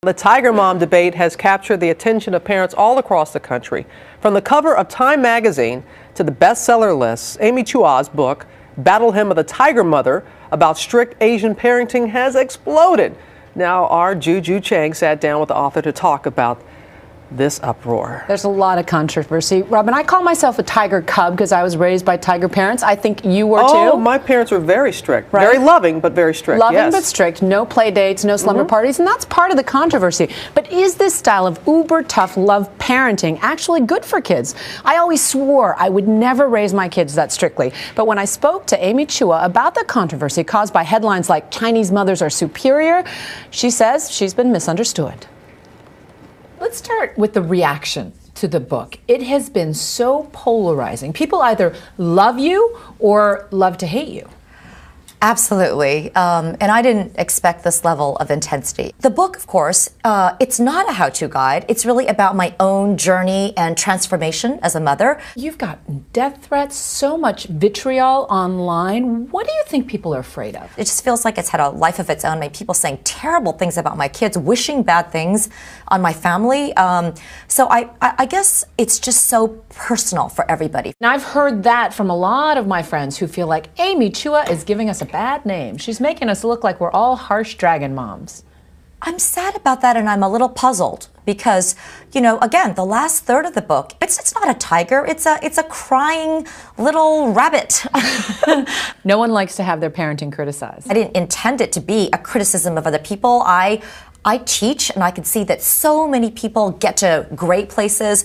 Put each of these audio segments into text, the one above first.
The Tiger Mom debate has captured the attention of parents all across the country. From the cover of Time magazine to the bestseller lists, Amy Chua's book, Battle Hymn of the Tiger Mother, about strict Asian parenting has exploded. Now our Juju Chang sat down with the author to talk about this uproar. There's a lot of controversy. Robin, I call myself a tiger cub because I was raised by tiger parents. I think you were too. Oh, my parents were very strict. Right? Very loving, but very strict. Loving yes. but strict. No play dates, no slumber parties, and that's part of the controversy. But is this style of uber tough love parenting actually good for kids? I always swore I would never raise my kids that strictly. But when I spoke to Amy Chua about the controversy caused by headlines like Chinese mothers are superior, she says she's been misunderstood. Let's start with the reaction to the book. It has been so polarizing. People either love you or love to hate you. Absolutely. And I didn't expect this level of intensity. The book, of course, it's not a how-to guide. It's really about my own journey and transformation as a mother. You've got death threats, so much vitriol online. What do you think people are afraid of? It just feels like it's had a life of its own. I mean, people saying terrible things about my kids, wishing bad things on my family. So I guess it's just so personal for everybody. Now, I've heard that from a lot of my friends who feel like Amy Chua is giving us a bad name. She's making us look like we're all harsh dragon moms. I'm sad about that, and I'm a little puzzled because, you know, again, the last third of the book, it's not a tiger, it's a crying little rabbit. No one likes to have their parenting criticized. I didn't intend it to be a criticism of other people. I teach, and I can see that so many people get to great places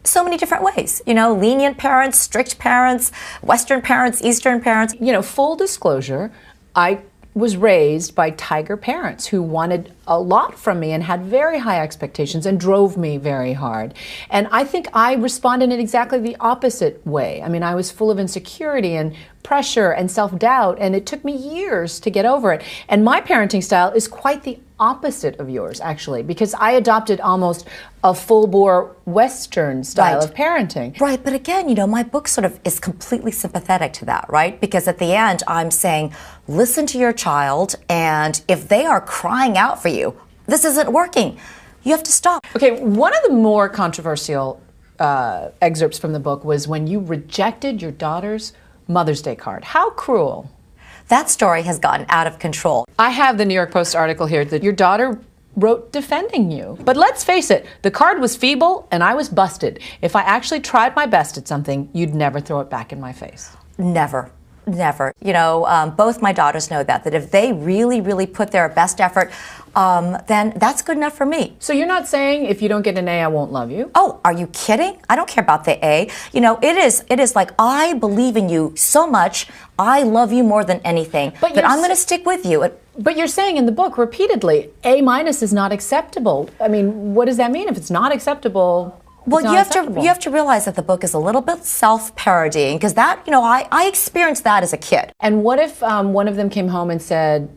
so many different ways. You know, lenient parents, strict parents, Western parents, Eastern parents. You know, full disclosure, I was raised by tiger parents who wanted a lot from me and had very high expectations and drove me very hard. And I think I responded in exactly the opposite way. I mean, I was full of insecurity and pressure and self-doubt, and it took me years to get over it. And my parenting style is quite the opposite of yours, actually, because I adopted almost a full-bore Western style of parenting. Right, but again, you know, my book sort of is completely sympathetic to that, right? Because at the end, I'm saying, listen to your child, and if they are crying out for you, this isn't working, you have to stop. Okay, one of the more controversial excerpts from the book was when you rejected your daughter's Mother's Day card. How cruel. That story has gotten out of control. I have the New York Post article here that your daughter wrote defending you. But let's face it, the card was feeble and I was busted. If I actually tried my best at something, you'd never throw it back in my face. Never. Never. You know, both my daughters know that if they really, really put their best effort, then that's good enough for me. So you're not saying if you don't get an A, I won't love you? Oh, are you kidding? I don't care about the A. You know, it is like, I believe in you so much. I love you more than anything. But I'm going to stick with you. But you're saying in the book repeatedly, A- is not acceptable. I mean, what does that mean? If it's not acceptable? Well, you have to realize that the book is a little bit self-parodying, because that, you know, I experienced that as a kid. And what if one of them came home and said,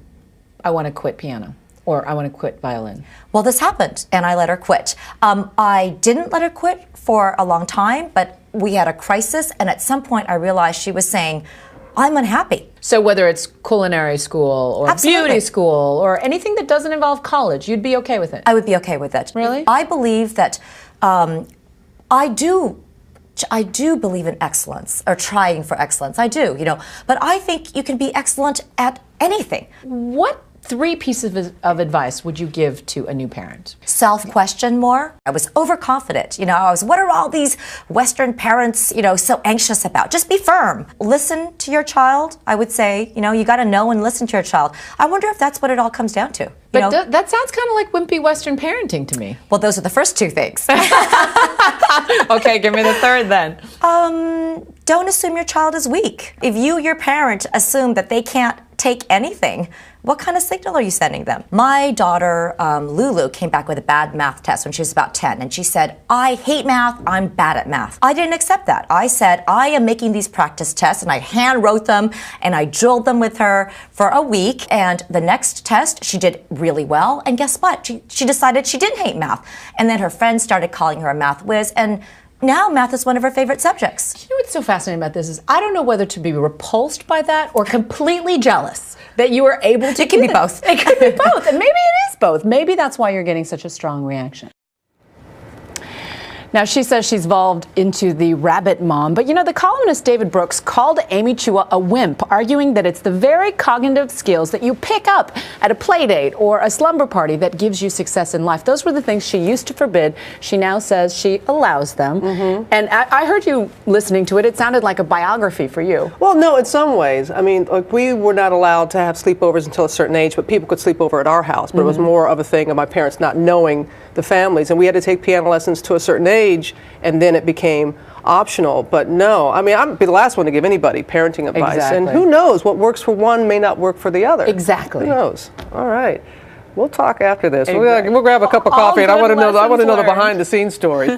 I want to quit piano, or I want to quit violin? Well, this happened, and I let her quit. I didn't let her quit for a long time, but we had a crisis, and at some point I realized she was saying, I'm unhappy. So whether it's culinary school or beauty school or anything that doesn't involve college, you'd be okay with it? I would be okay with it. Really? I believe that I do believe in excellence, or trying for excellence. I do, you know. But I think you can be excellent at anything. What 3 pieces of advice would you give to a new parent? Self-question more. I was overconfident. You know, what are all these Western parents, you know, so anxious about? Just be firm. Listen to your child. I would say, you know, you got to know and listen to your child. I wonder if that's what it all comes down to. But that sounds kind of like wimpy Western parenting to me. Well, those are the first 2 things. Okay, give me the third then. Don't assume your child is weak. If you, your parent, assume that they can't take anything, what kind of signal are you sending them? My daughter, Lulu, came back with a bad math test when she was about 10, and she said, I hate math, I'm bad at math. I didn't accept that. I said, I am making these practice tests, and I hand wrote them, and I drilled them with her for a week, and the next test, she did really well, and guess what? She decided she didn't hate math, and then her friends started calling her a math whiz, and now math is one of her favorite subjects. You know what's so fascinating about this is I don't know whether to be repulsed by that or completely jealous that you were able to. It can be both. It could be both, and maybe it is both. Maybe that's why you're getting such a strong reaction. Now, she says she's evolved into the rabbit mom, but the columnist David Brooks called Amy Chua a wimp, arguing that it's the very cognitive skills that you pick up at a play date or a slumber party that gives you success in life. Those were the things she used to forbid. She now says she allows them. And I heard you listening to it. It sounded like a biography for you. Well, no, in some ways. I mean, like, we were not allowed to have sleepovers until a certain age, but people could sleep over at our house. But it was more of a thing of my parents not knowing the families, and we had to take piano lessons to a certain age, and then it became optional. But no, I mean, I'd be the last one to give anybody parenting advice. Exactly. And who knows, what works for one may not work for the other. Exactly. Who knows? All right. We'll talk after this. Exactly. We'll grab a cup of All coffee, and I good want to know the lessons behind the scenes story.